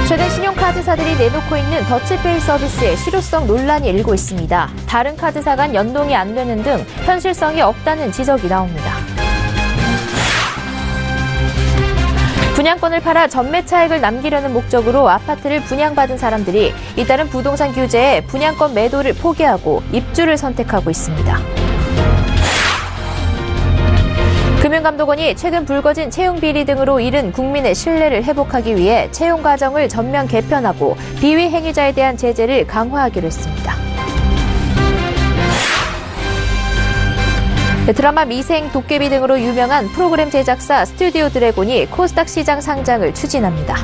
최근 신용카드사들이 내놓고 있는 더치페이 서비스의 실효성 논란이 일고 있습니다. 다른 카드사 간 연동이 안 되는 등 현실성이 없다는 지적이 나옵니다. 분양권을 팔아 전매 차익을 남기려는 목적으로 아파트를 분양받은 사람들이 잇따른 부동산 규제에 분양권 매도를 포기하고 입주를 선택하고 있습니다. 금융감독원이 최근 불거진 채용비리 등으로 잃은 국민의 신뢰를 회복하기 위해 채용 과정을 전면 개편하고 비위 행위자에 대한 제재를 강화하기로 했습니다. 드라마 미생, 도깨비 등으로 유명한 프로그램 제작사 스튜디오 드래곤이 코스닥 시장 상장을 추진합니다.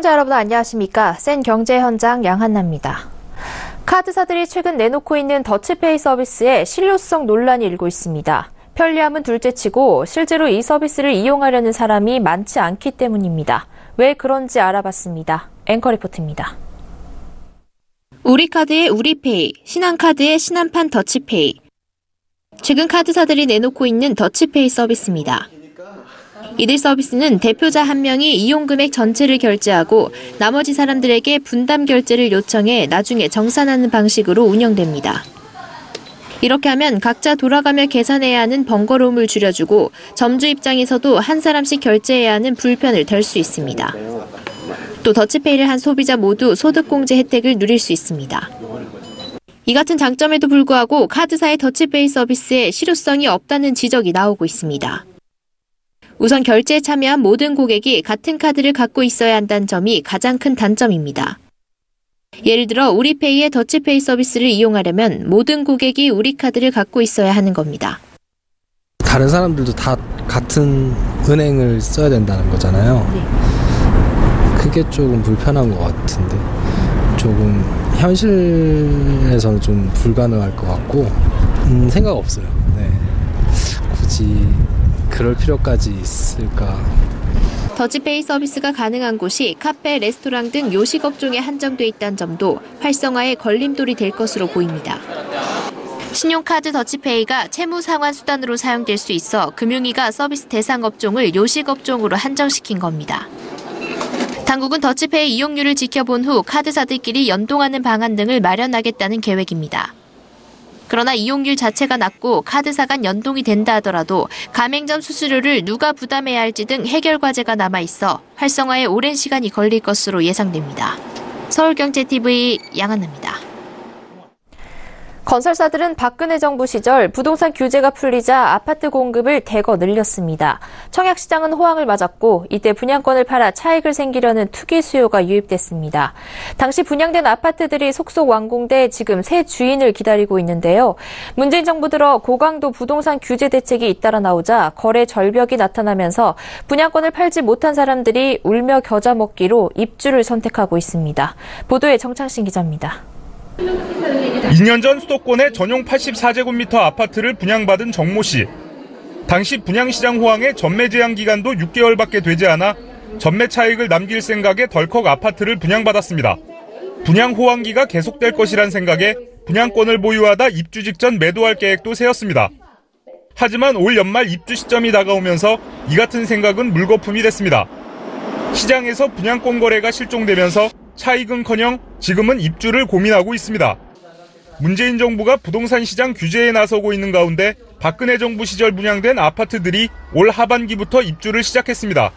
시청자 여러분 안녕하십니까? 센 경제 현장 양한나입니다. 카드사들이 최근 내놓고 있는 더치페이 서비스에 실효성 논란이 일고 있습니다. 편리함은 둘째치고 실제로 이 서비스를 이용하려는 사람이 많지 않기 때문입니다. 왜 그런지 알아봤습니다. 앵커 리포트입니다. 우리카드의 우리페이, 신한카드의 신한판 더치페이. 최근 카드사들이 내놓고 있는 더치페이 서비스입니다. 이들 서비스는 대표자 한 명이 이용금액 전체를 결제하고 나머지 사람들에게 분담 결제를 요청해 나중에 정산하는 방식으로 운영됩니다. 이렇게 하면 각자 돌아가며 계산해야 하는 번거로움을 줄여주고 점주 입장에서도 한 사람씩 결제해야 하는 불편을 덜 수 있습니다. 또 더치페이를 한 소비자 모두 소득공제 혜택을 누릴 수 있습니다. 이 같은 장점에도 불구하고 카드사의 더치페이 서비스에 실효성이 없다는 지적이 나오고 있습니다. 우선 결제에 참여한 모든 고객이 같은 카드를 갖고 있어야 한다는 점이 가장 큰 단점입니다. 예를 들어 우리페이의 더치페이 서비스를 이용하려면 모든 고객이 우리카드를 갖고 있어야 하는 겁니다. 다른 사람들도 다 같은 은행을 써야 된다는 거잖아요. 네. 그게 조금 불편한 것 같은데 조금 현실에서는 좀 불가능할 것 같고 생각 없어요. 네. 굳이 그럴 필요까지 있을까? 더치페이 서비스가 가능한 곳이 카페, 레스토랑 등 요식업종에 한정돼 있다는 점도 활성화에 걸림돌이 될 것으로 보입니다. 신용카드 더치페이가 채무 상환 수단으로 사용될 수 있어 금융위가 서비스 대상 업종을 요식업종으로 한정시킨 겁니다. 당국은 더치페이 이용률을 지켜본 후 카드사들끼리 연동하는 방안 등을 마련하겠다는 계획입니다. 그러나 이용률 자체가 낮고 카드사 간 연동이 된다 하더라도 가맹점 수수료를 누가 부담해야 할지 등 해결 과제가 남아있어 활성화에 오랜 시간이 걸릴 것으로 예상됩니다. 서울경제TV 양한나입니다. 건설사들은 박근혜 정부 시절 부동산 규제가 풀리자 아파트 공급을 대거 늘렸습니다. 청약시장은 호황을 맞았고 이때 분양권을 팔아 차익을 생기려는 투기 수요가 유입됐습니다. 당시 분양된 아파트들이 속속 완공돼 지금 새 주인을 기다리고 있는데요. 문재인 정부 들어 고강도 부동산 규제 대책이 잇따라 나오자 거래 절벽이 나타나면서 분양권을 팔지 못한 사람들이 울며 겨자 먹기로 입주를 선택하고 있습니다. 보도에 정창신 기자입니다. 2년 전 수도권의 전용 84제곱미터 아파트를 분양받은 정모 씨. 당시 분양시장 호황에 전매 제한 기간도 6개월밖에 되지 않아 전매 차익을 남길 생각에 덜컥 아파트를 분양받았습니다. 분양 호황기가 계속될 것이란 생각에 분양권을 보유하다 입주 직전 매도할 계획도 세웠습니다. 하지만 올 연말 입주 시점이 다가오면서 이 같은 생각은 물거품이 됐습니다. 시장에서 분양권 거래가 실종되면서 차익은커녕 지금은 입주를 고민하고 있습니다. 문재인 정부가 부동산 시장 규제에 나서고 있는 가운데 박근혜 정부 시절 분양된 아파트들이 올 하반기부터 입주를 시작했습니다.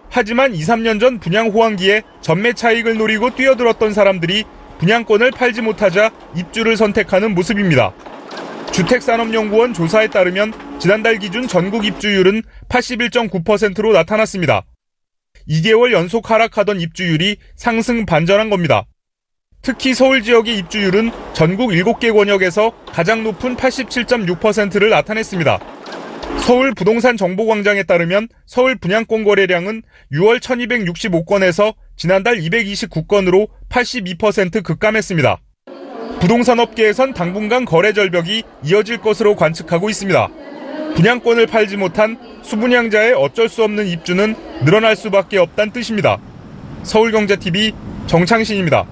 하지만 2, 3년 전 분양 호황기에 전매 차익을 노리고 뛰어들었던 사람들이 분양권을 팔지 못하자 입주를 선택하는 모습입니다. 주택산업연구원 조사에 따르면 지난달 기준 전국 입주율은 81.9%로 나타났습니다. 2개월 연속 하락하던 입주율이 상승 반전한 겁니다. 특히 서울 지역의 입주율은 전국 7개 권역에서 가장 높은 87.6%를 나타냈습니다. 서울 부동산 정보광장에 따르면 서울 분양권 거래량은 6월 1265건에서 지난달 229건으로 82% 급감했습니다. 부동산 업계에선 당분간 거래 절벽이 이어질 것으로 관측하고 있습니다. 분양권을 팔지 못한 수분양자의 어쩔 수 없는 입주는 늘어날 수밖에 없다는 뜻입니다. 서울경제TV 정창신입니다.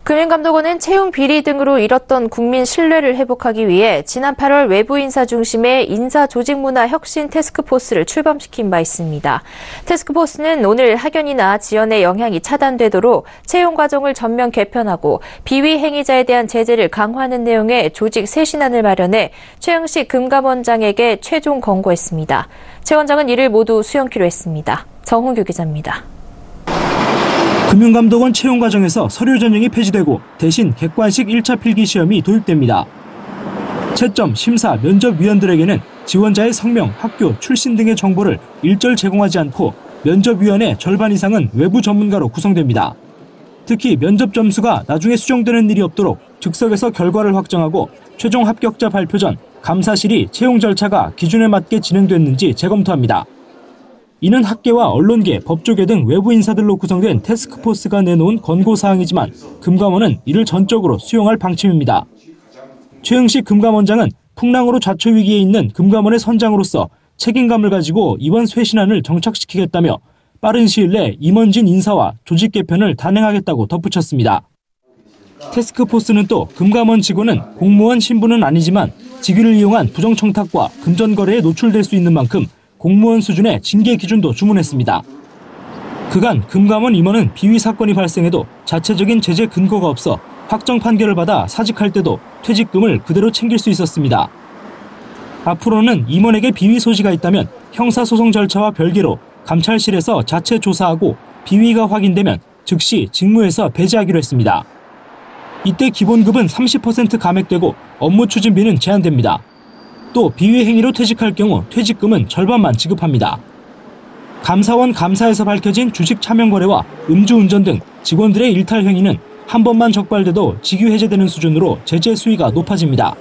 금융감독원은 채용 비리 등으로 잃었던 국민 신뢰를 회복하기 위해 지난 8월 외부 인사 중심의 인사 조직 문화 혁신 태스크포스를 출범시킨 바 있습니다. 태스크포스는 오늘 학연이나 지연의 영향이 차단되도록 채용 과정을 전면 개편하고 비위 행위자에 대한 제재를 강화하는 내용의 조직 쇄신안을 마련해 최영식 금감원장에게 최종 권고했습니다. 최 원장은 이를 모두 수용키로 했습니다. 정훈규 기자입니다. 금융감독원 채용 과정에서 서류 전형이 폐지되고 대신 객관식 1차 필기 시험이 도입됩니다. 채점, 심사, 면접위원들에게는 지원자의 성명, 학교, 출신 등의 정보를 일절 제공하지 않고 면접위원의 절반 이상은 외부 전문가로 구성됩니다. 특히 면접 점수가 나중에 수정되는 일이 없도록 즉석에서 결과를 확정하고 최종 합격자 발표 전 감사실이 채용 절차가 기준에 맞게 진행됐는지 재검토합니다. 이는 학계와 언론계, 법조계 등 외부 인사들로 구성된 태스크포스가 내놓은 권고사항이지만 금감원은 이를 전적으로 수용할 방침입니다. 최영식 금감원장은 풍랑으로 좌초위기에 있는 금감원의 선장으로서 책임감을 가지고 이번 쇄신안을 정착시키겠다며 빠른 시일 내 임원진 인사와 조직 개편을 단행하겠다고 덧붙였습니다. 태스크포스는 또 금감원 직원은 공무원 신분은 아니지만 직위를 이용한 부정청탁과 금전거래에 노출될 수 있는 만큼 공무원 수준의 징계 기준도 주문했습니다. 그간 금감원 임원은 비위 사건이 발생해도 자체적인 제재 근거가 없어 확정 판결을 받아 사직할 때도 퇴직금을 그대로 챙길 수 있었습니다. 앞으로는 임원에게 비위 소지가 있다면 형사소송 절차와 별개로 감찰실에서 자체 조사하고 비위가 확인되면 즉시 직무에서 배제하기로 했습니다. 이때 기본급은 30% 감액되고 업무 추진비는 제한됩니다. 또 비위 행위로 퇴직할 경우 퇴직금은 절반만 지급합니다. 감사원 감사에서 밝혀진 주식 차명 거래와 음주운전 등 직원들의 일탈 행위는 한 번만 적발돼도 직위 해제되는 수준으로 제재 수위가 높아집니다.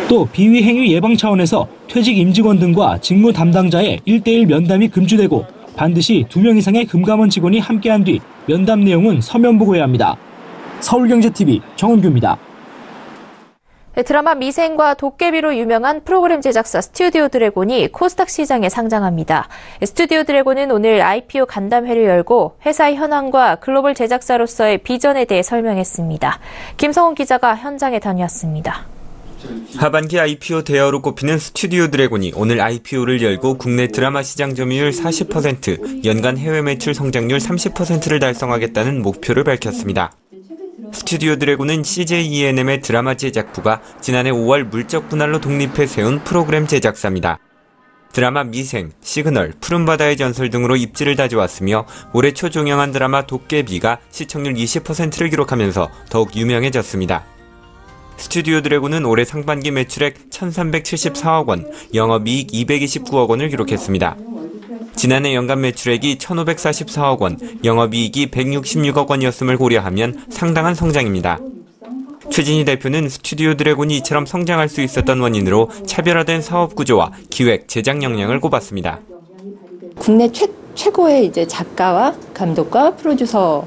또 비위 행위 예방 차원에서 퇴직 임직원 등과 직무 담당자의 1:1 면담이 금지되고 반드시 2명 이상의 금감원 직원이 함께한 뒤 면담 내용은 서면 보고해야 합니다. 서울경제TV 정은규입니다. 드라마 미생과 도깨비로 유명한 프로그램 제작사 스튜디오 드래곤이 코스닥 시장에 상장합니다. 스튜디오 드래곤은 오늘 IPO 간담회를 열고 회사의 현황과 글로벌 제작사로서의 비전에 대해 설명했습니다. 김성훈 기자가 현장에 다녀왔습니다. 하반기 IPO 대여로 꼽히는 스튜디오 드래곤이 오늘 IPO를 열고 국내 드라마 시장 점유율 40%, 연간 해외 매출 성장률 30%를 달성하겠다는 목표를 밝혔습니다. 스튜디오 드래곤은 CJ ENM의 드라마 제작부가 지난해 5월 물적 분할로 독립해 세운 프로그램 제작사입니다. 드라마 미생, 시그널, 푸른바다의 전설 등으로 입지를 다져왔으며 올해 초 종영한 드라마 도깨비가 시청률 20%를 기록하면서 더욱 유명해졌습니다. 스튜디오 드래곤은 올해 상반기 매출액 1,374억 원, 영업이익 229억 원을 기록했습니다. 지난해 연간 매출액이 1,544억 원, 영업이익이 166억 원이었음을 고려하면 상당한 성장입니다. 최진희 대표는 스튜디오 드래곤이 이처럼 성장할 수 있었던 원인으로 차별화된 사업 구조와 기획, 제작 역량을 꼽았습니다. 국내 최고의 이제 작가와 감독과 프로듀서들로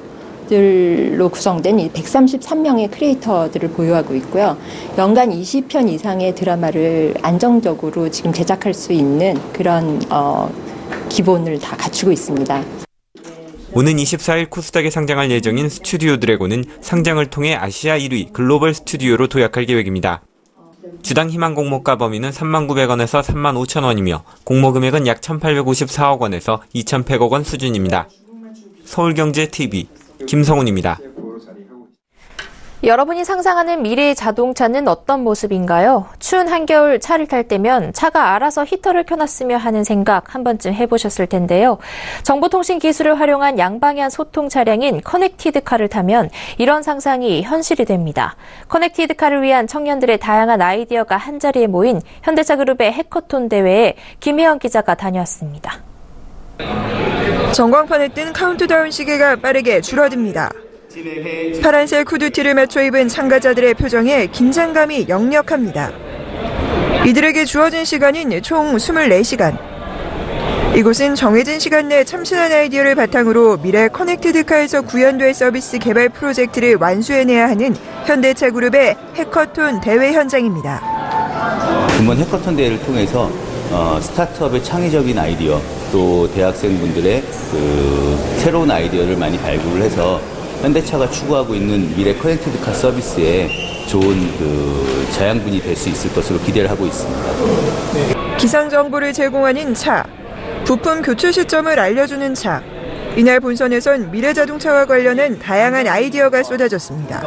구성된 이 133명의 크리에이터들을 보유하고 있고요. 연간 20편 이상의 드라마를 안정적으로 지금 제작할 수 있는 그런 기본을 다 갖추고 있습니다. 오는 24일 코스닥에 상장할 예정인 스튜디오 드래곤은 상장을 통해 아시아 1위 글로벌 스튜디오로 도약할 계획입니다. 주당 희망 공모가 범위는 39,000원에서 35,000원이며 공모 금액은 약 1,854억 원에서 2,100억 원 수준입니다. 서울경제TV 김성훈입니다. 여러분이 상상하는 미래의 자동차는 어떤 모습인가요? 추운 한겨울 차를 탈 때면 차가 알아서 히터를 켜놨으며 하는 생각 한 번쯤 해보셨을 텐데요. 정보통신 기술을 활용한 양방향 소통 차량인 커넥티드카를 타면 이런 상상이 현실이 됩니다. 커넥티드카를 위한 청년들의 다양한 아이디어가 한자리에 모인 현대차 그룹의 해커톤 대회에 김혜영 기자가 다녀왔습니다. 전광판에 뜬 카운트다운 시계가 빠르게 줄어듭니다. 파란색 후드티를 맞춰 입은 참가자들의 표정에 긴장감이 역력합니다. 이들에게 주어진 시간은 총 24시간. 이곳은 정해진 시간 내 참신한 아이디어를 바탕으로 미래 커넥티드카에서 구현될 서비스 개발 프로젝트를 완수해내야 하는 현대차 그룹의 해커톤 대회 현장입니다. 이번 해커톤 대회를 통해서 스타트업의 창의적인 아이디어, 또 대학생분들의 새로운 아이디어를 많이 발굴을 해서 현대차가 추구하고 있는 미래 커넥티드카 서비스에 좋은 자양분이 될 수 있을 것으로 기대를 하고 있습니다. 기상 정보를 제공하는 차, 부품 교체 시점을 알려주는 차. 이날 본선에선 미래자동차와 관련한 다양한 아이디어가 쏟아졌습니다.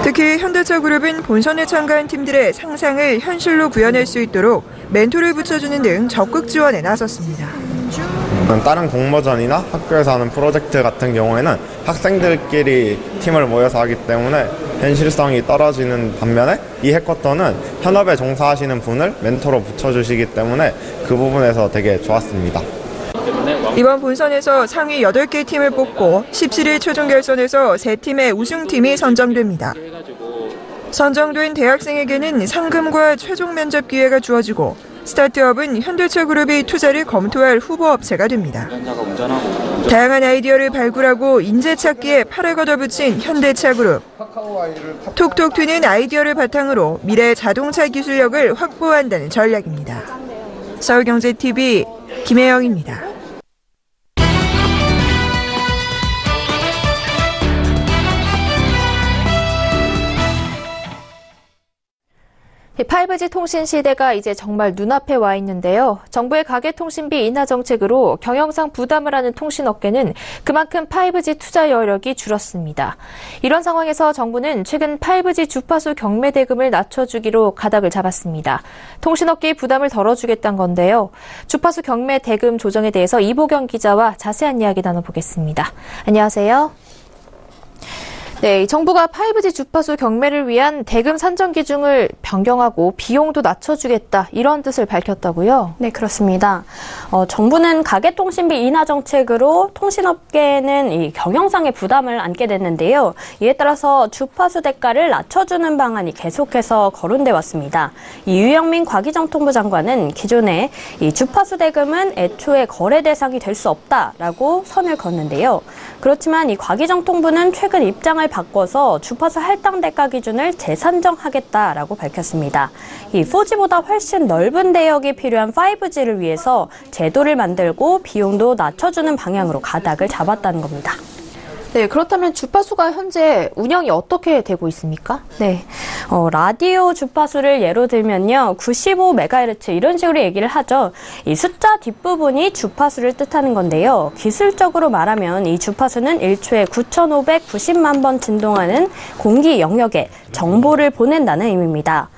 특히 현대차 그룹은 본선에 참가한 팀들의 상상을 현실로 구현할 수 있도록 멘토를 붙여주는 등 적극 지원에 나섰습니다. 다른 공모전이나 학교에서 하는 프로젝트 같은 경우에는 학생들끼리 팀을 모여서 하기 때문에 현실성이 떨어지는 반면에 이 해커톤은 현업에 종사하시는 분을 멘토로 붙여주시기 때문에 그 부분에서 되게 좋았습니다. 이번 본선에서 상위 8개 팀을 뽑고 17일 최종 결선에서 3팀의 우승팀이 선정됩니다. 선정된 대학생에게는 상금과 최종 면접 기회가 주어지고 스타트업은 현대차 그룹이 투자를 검토할 후보업체가 됩니다. 다양한 아이디어를 발굴하고 인재 찾기에 팔을 걷어붙인 현대차 그룹. 톡톡 튀는 아이디어를 바탕으로 미래 자동차 기술력을 확보한다는 전략입니다. 서울경제TV 김혜영입니다. 5G 통신 시대가 이제 정말 눈앞에 와 있는데요. 정부의 가계통신비 인하 정책으로 경영상 부담을 하는 통신업계는 그만큼 5G 투자 여력이 줄었습니다. 이런 상황에서 정부는 최근 5G 주파수 경매 대금을 낮춰주기로 가닥을 잡았습니다. 통신업계의 부담을 덜어주겠다는 건데요. 주파수 경매 대금 조정에 대해서 이보경 기자와 자세한 이야기 나눠보겠습니다. 안녕하세요. 네, 정부가 5G 주파수 경매를 위한 대금 산정 기준을 변경하고 비용도 낮춰주겠다 이런 뜻을 밝혔다고요? 네, 그렇습니다. 정부는 가계통신비 인하 정책으로 통신업계는 이 경영상의 부담을 안게 됐는데요. 이에 따라서 주파수 대가를 낮춰주는 방안이 계속해서 거론돼 왔습니다. 이 유영민 과기정통부 장관은 기존에 이 주파수 대금은 애초에 거래 대상이 될 수 없다라고 선을 걷는데요. 그렇지만 이 과기정통부는 최근 입장을 바꿔서 주파수 할당 대가 기준을 재산정하겠다라고 밝혔습니다. 이 4G보다 훨씬 넓은 대역이 필요한 5G를 위해서 제도를 만들고 비용도 낮춰주는 방향으로 가닥을 잡았다는 겁니다. 네, 그렇다면 주파수가 현재 운영이 어떻게 되고 있습니까? 네, 라디오 주파수를 예로 들면요, 95MHz 이런 식으로 얘기를 하죠. 이 숫자 뒷부분이 주파수를 뜻하는 건데요. 기술적으로 말하면 이 주파수는 1초에 9,590만 번 진동하는 공기 영역에 정보를 보낸다는 의미입니다.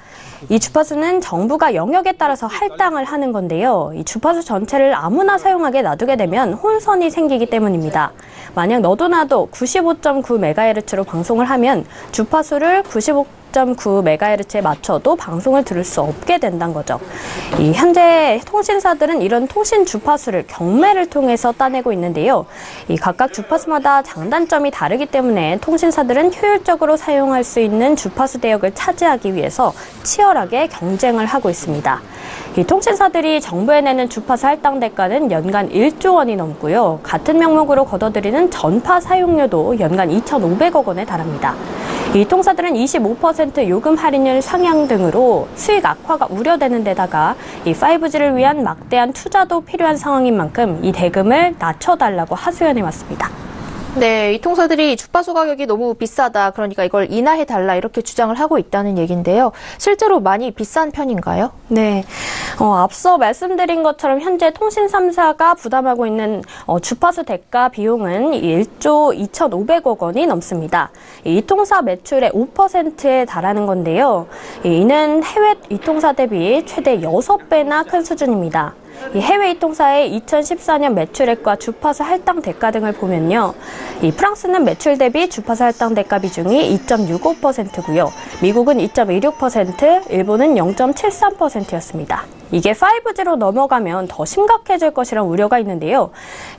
이 주파수는 정부가 영역에 따라서 할당을 하는 건데요. 이 주파수 전체를 아무나 사용하게 놔두게 되면 혼선이 생기기 때문입니다. 만약 너도 나도 95.9MHz로 방송을 하면 주파수를 95.9MHz에 맞춰도 방송을 들을 수 없게 된다는 거죠. 이 현재 통신사들은 이런 통신 주파수를 경매를 통해서 따내고 있는데요. 이 각각 주파수마다 장단점이 다르기 때문에 통신사들은 효율적으로 사용할 수 있는 주파수 대역을 차지하기 위해서 치열하게 경쟁을 하고 있습니다. 이 통신사들이 정부에 내는 주파수 할당 대가는 연간 1조 원이 넘고요. 같은 명목으로 걷어들이는 전파 사용료도 연간 2,500억 원에 달합니다. 이 통사들은 25% 요금 할인율 상향 등으로 수익 악화가 우려되는 데다가 이 5G를 위한 막대한 투자도 필요한 상황인 만큼 이 대금을 낮춰달라고 하소연해 왔습니다. 네, 이 통사들이 주파수 가격이 너무 비싸다, 그러니까 이걸 인하해달라 이렇게 주장을 하고 있다는 얘기인데요. 실제로 많이 비싼 편인가요? 네, 앞서 말씀드린 것처럼 현재 통신 3사가 부담하고 있는 주파수 대가 비용은 1조 2,500억 원이 넘습니다. 이 통사 매출의 5%에 달하는 건데요. 이는 해외 이통사 대비 최대 6배나 큰 수준입니다. 이 해외 이통사의 2014년 매출액과 주파수 할당 대가 등을 보면요. 이 프랑스는 매출 대비 주파수 할당 대가 비중이 2.65%고요. 미국은 2.16%, 일본은 0.73%였습니다. 이게 5G로 넘어가면 더 심각해질 것이란 우려가 있는데요.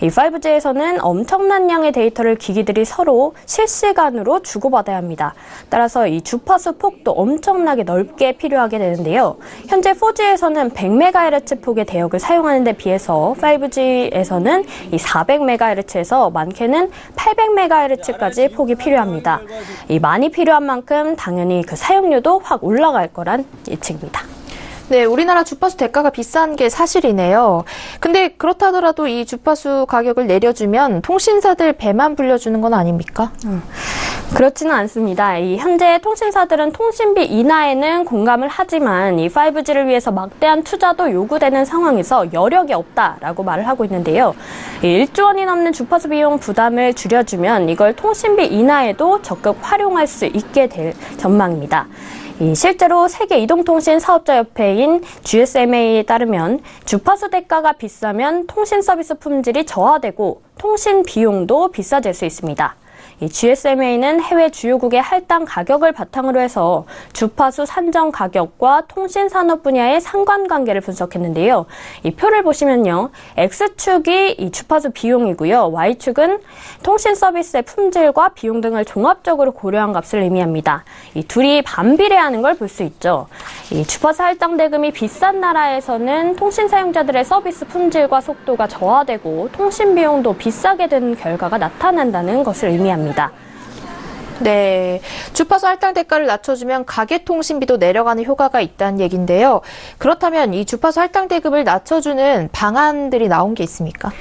이 5G에서는 엄청난 양의 데이터를 기기들이 서로 실시간으로 주고받아야 합니다. 따라서 이 주파수 폭도 엄청나게 넓게 필요하게 되는데요. 현재 4G에서는 100MHz 폭의 대역을 사용하는 데 비해서 5G에서는 이 400MHz에서 많게는 800MHz까지 폭이 필요합니다. 이 많이 필요한 만큼 당연히 그 사용료도 확 올라갈 거란 예측입니다. 네, 우리나라 주파수 대가가 비싼 게 사실이네요. 근데 그렇다 하더라도 이 주파수 가격을 내려주면 통신사들 배만 불려주는 건 아닙니까? 그렇지는 않습니다. 이 현재 통신사들은 통신비 인하에는 공감을 하지만 이 5G를 위해서 막대한 투자도 요구되는 상황에서 여력이 없다라고 말을 하고 있는데요. 1조 원이 넘는 주파수 비용 부담을 줄여주면 이걸 통신비 인하에도 적극 활용할 수 있게 될 전망입니다. 실제로 세계 이동통신 사업자협회인 GSMA에 따르면 주파수 대가가 비싸면 통신 서비스 품질이 저하되고 통신 비용도 비싸질 수 있습니다. 이 GSMA는 해외 주요국의 할당 가격을 바탕으로 해서 주파수 산정 가격과 통신 산업 분야의 상관관계를 분석했는데요. 이 표를 보시면요. X축이 이 주파수 비용이고요. Y축은 통신 서비스의 품질과 비용 등을 종합적으로 고려한 값을 의미합니다. 이 둘이 반비례하는 걸 볼 수 있죠. 이 주파수 할당 대금이 비싼 나라에서는 통신 사용자들의 서비스 품질과 속도가 저하되고 통신 비용도 비싸게 되는 결과가 나타난다는 것을 의미합니다. 네, 주파수 할당 대가를 낮춰주면 가계 통신비도 내려가는 효과가 있다는 얘기인데요. 그렇다면 이 주파수 할당 대금을 낮춰주는 방안들이 나온 게 있습니까?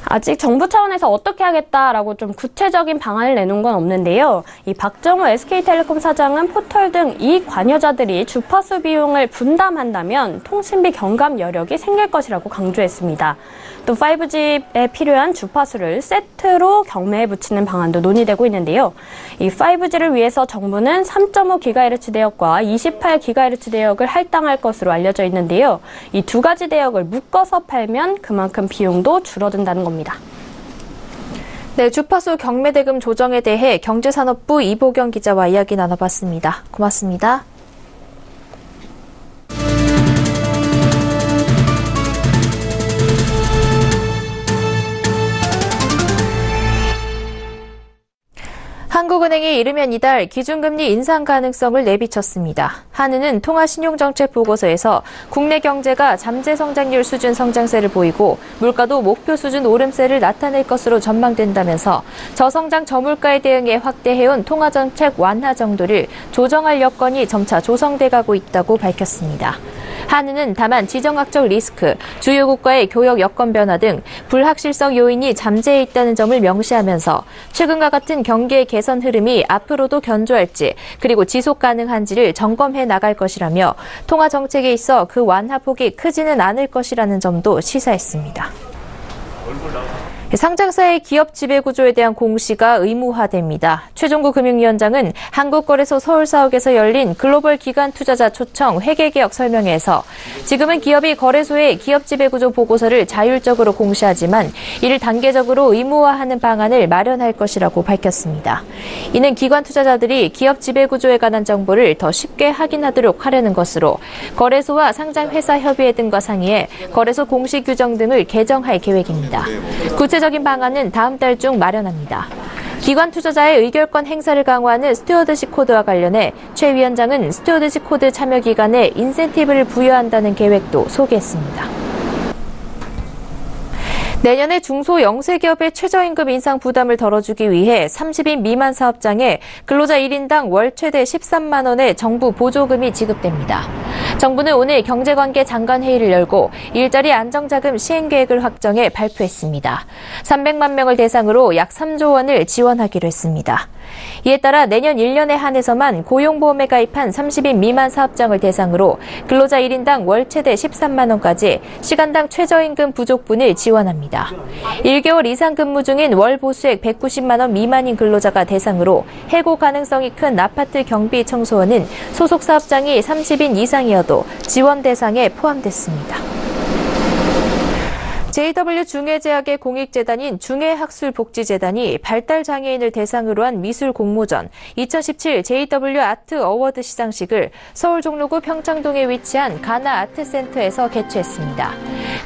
아직 정부 차원에서 어떻게 하겠다라고 좀 구체적인 방안을 내놓은 건 없는데요. 이 박정우 SK텔레콤 사장은 포털 등 이익 관여자들이 주파수 비용을 분담한다면 통신비 경감 여력이 생길 것이라고 강조했습니다. 또 5G에 필요한 주파수를 세트로 경매에 붙이는 방안도 논의되고 있는데요. 이 5G를 위해서 정부는 3.5GHz 대역과 28GHz 대역을 할당할 것으로 알려져 있는데요. 이 두 가지 대역을 묶어서 팔면 그만큼 비용도 줄어든다는 겁니다. 네, 주파수 경매 대금 조정에 대해 경제산업부 이보경 기자와 이야기 나눠봤습니다. 고맙습니다. 한국은행이 이르면 이달 기준금리 인상 가능성을 내비쳤습니다. 한은은 통화신용정책 보고서에서 국내 경제가 잠재 성장률 수준 성장세를 보이고 물가도 목표 수준 오름세를 나타낼 것으로 전망된다면서 저성장 저물가에 대응해 확대해온 통화정책 완화 정도를 조정할 여건이 점차 조성돼가고 있다고 밝혔습니다. 한은은 다만 지정학적 리스크, 주요 국가의 교역 여건 변화 등 불확실성 요인이 잠재해 있다는 점을 명시하면서 최근과 같은 경기의 개선 흐름이 앞으로도 견조할지 그리고 지속 가능한지를 점검해 나갈 것이라며 통화 정책에 있어 그 완화폭이 크지는 않을 것이라는 점도 시사했습니다. 상장사의 기업 지배구조에 대한 공시가 의무화됩니다. 최종구 금융위원장은 한국거래소 서울사옥에서 열린 글로벌 기관 투자자 초청 회계개혁 설명회에서 지금은 기업이 거래소의 기업 지배구조 보고서를 자율적으로 공시하지만 이를 단계적으로 의무화하는 방안을 마련할 것이라고 밝혔습니다. 이는 기관 투자자들이 기업 지배구조에 관한 정보를 더 쉽게 확인하도록 하려는 것으로 거래소와 상장회사 협의회 등과 상의해 거래소 공시 규정 등을 개정할 계획입니다. 구체적인 방안은 다음 달 중 마련합니다. 기관 투자자의 의결권 행사를 강화하는 스튜어드십 코드와 관련해 최 위원장은 스튜어드십 코드 참여 기관에 인센티브를 부여한다는 계획도 소개했습니다. 내년에 중소 영세기업의 최저임금 인상 부담을 덜어주기 위해 30인 미만 사업장에 근로자 1인당 월 최대 13만 원의 정부 보조금이 지급됩니다. 정부는 오늘 경제관계 장관회의를 열고 일자리 안정자금 시행계획을 확정해 발표했습니다. 300만 명을 대상으로 약 3조 원을 지원하기로 했습니다. 이에 따라 내년 1년에 한해서만 고용보험에 가입한 30인 미만 사업장을 대상으로 근로자 1인당 월 최대 13만 원까지 시간당 최저임금 부족분을 지원합니다. 1개월 이상 근무 중인 월 보수액 190만 원 미만인 근로자가 대상으로 해고 가능성이 큰 아파트 경비 청소원은 소속 사업장이 30인 이상이어도 지원 대상에 포함됐습니다. JW 중해제약의 공익재단인 중해학술복지재단이 발달장애인을 대상으로 한 미술 공모전 2017 JW 아트 어워드 시상식을 서울 종로구 평창동에 위치한 가나 아트센터에서 개최했습니다.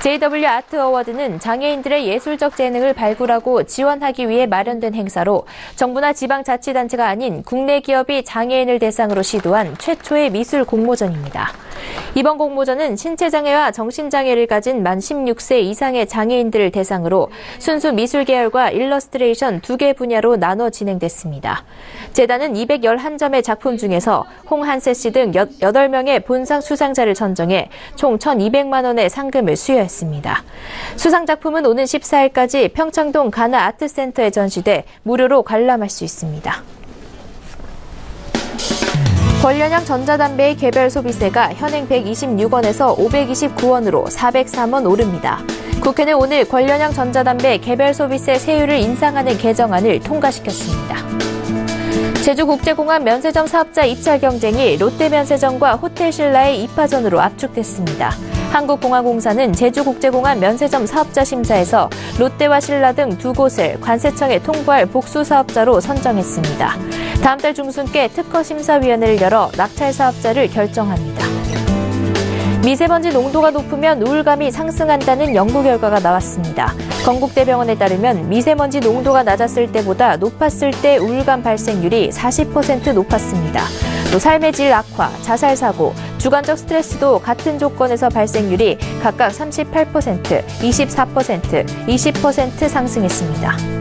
JW 아트 어워드는 장애인들의 예술적 재능을 발굴하고 지원하기 위해 마련된 행사로 정부나 지방자치단체가 아닌 국내 기업이 장애인을 대상으로 시도한 최초의 미술 공모전입니다. 이번 공모전은 신체장애와 정신장애를 가진 만 16세 이상의 장애인들을 대상으로 순수 미술 계열과 일러스트레이션 2개 분야로 나눠 진행됐습니다. 재단은 211점의 작품 중에서 홍한세 씨 등 8명의 본상 수상자를 선정해 총 1,200만 원의 상금을 수여했습니다. 수상 작품은 오는 14일까지 평창동 가나 아트센터에 전시돼 무료로 관람할 수 있습니다. 권련형 전자담배의 개별 소비세가 현행 126원에서 529원으로 403원 오릅니다. 국회는 오늘 권련형 전자담배 개별 소비세 세율을 인상하는 개정안을 통과시켰습니다. 제주국제공항 면세점 사업자 입찰 경쟁이 롯데면세점과 호텔신라의 2파전으로 압축됐습니다. 한국공항공사는 제주국제공항 면세점 사업자 심사에서 롯데와 신라 등 두 곳을 관세청에 통보할 복수 사업자로 선정했습니다. 다음 달 중순께 특허심사위원회를 열어 낙찰 사업자를 결정합니다. 미세먼지 농도가 높으면 우울감이 상승한다는 연구 결과가 나왔습니다. 건국대병원에 따르면 미세먼지 농도가 낮았을 때보다 높았을 때 우울감 발생률이 40% 높았습니다. 또 삶의 질 악화, 자살 사고, 주관적 스트레스도 같은 조건에서 발생률이 각각 38%, 24%, 20% 상승했습니다.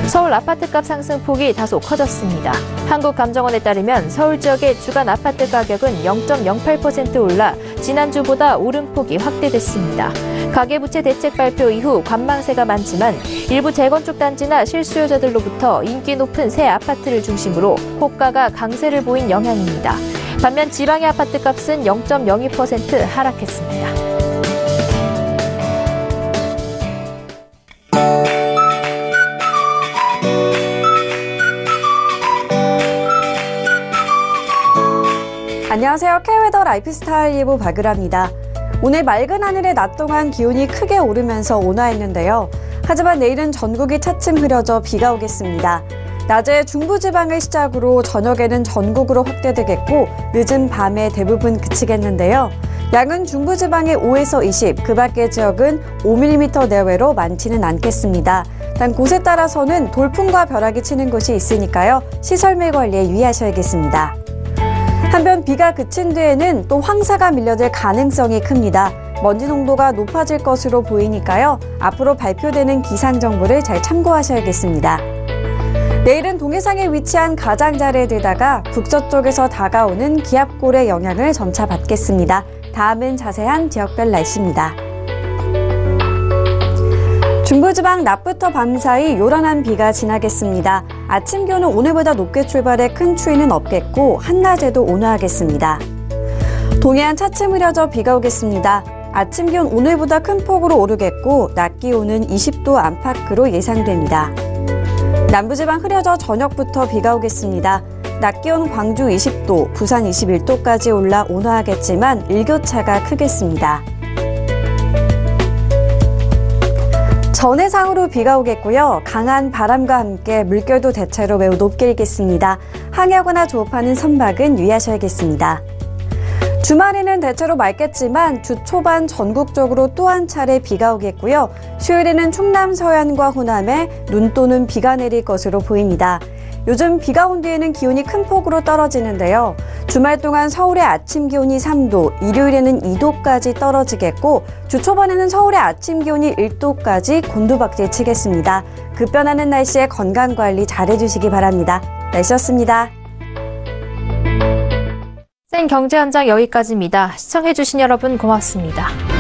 서울 아파트값 상승폭이 다소 커졌습니다. 한국감정원에 따르면 서울 지역의 주간 아파트 가격은 0.08% 올라 지난주보다 오름폭이 확대됐습니다. 가계부채 대책 발표 이후 관망세가 많지만 일부 재건축 단지나 실수요자들로부터 인기 높은 새 아파트를 중심으로 호가가 강세를 보인 영향입니다. 반면 지방의 아파트값은 0.02% 하락했습니다. 안녕하세요. K웨더 라이프스타일 예보 박유라입니다. 오늘 맑은 하늘에 낮 동안 기온이 크게 오르면서 온화했는데요. 하지만 내일은 전국이 차츰 흐려져 비가 오겠습니다. 낮에 중부지방을 시작으로 저녁에는 전국으로 확대되겠고 늦은 밤에 대부분 그치겠는데요. 양은 중부지방에 5에서 20, 그 밖의 지역은 5mm 내외로 많지는 않겠습니다. 단 곳에 따라서는 돌풍과 벼락이 치는 곳이 있으니까요. 시설물 관리에 유의하셔야겠습니다. 한편 비가 그친 뒤에는 또 황사가 밀려들 가능성이 큽니다. 먼지 농도가 높아질 것으로 보이니까요. 앞으로 발표되는 기상 정보를 잘 참고하셔야겠습니다. 내일은 동해상에 위치한 가장자리에 들다가 북서쪽에서 다가오는 기압골의 영향을 점차 받겠습니다. 다음은 자세한 지역별 날씨입니다. 중부지방 낮부터 밤사이 요란한 비가 지나겠습니다. 아침 기온은 오늘보다 높게 출발해 큰 추위는 없겠고 한낮에도 온화하겠습니다. 동해안 차츰 흐려져 비가 오겠습니다. 아침 기온 오늘보다 큰 폭으로 오르겠고 낮 기온은 20도 안팎으로 예상됩니다. 남부지방 흐려져 저녁부터 비가 오겠습니다. 낮 기온 광주 20도, 부산 21도까지 올라 온화하겠지만 일교차가 크겠습니다. 전해상으로 비가 오겠고요. 강한 바람과 함께 물결도 대체로 매우 높게 일겠습니다. 항해하거나 조업하는 선박은 유의하셔야겠습니다. 주말에는 대체로 맑겠지만 주 초반 전국적으로 또 한 차례 비가 오겠고요. 수요일에는 충남 서해안과 호남에 눈 또는 비가 내릴 것으로 보입니다. 요즘 비가 온 뒤에는 기온이 큰 폭으로 떨어지는데요. 주말 동안 서울의 아침 기온이 3도, 일요일에는 2도까지 떨어지겠고 주 초반에는 서울의 아침 기온이 1도까지 곤두박질 치겠습니다. 급변하는 날씨에 건강관리 잘해주시기 바랍니다. 날씨였습니다. 생경제 현장 여기까지입니다. 시청해주신 여러분 고맙습니다.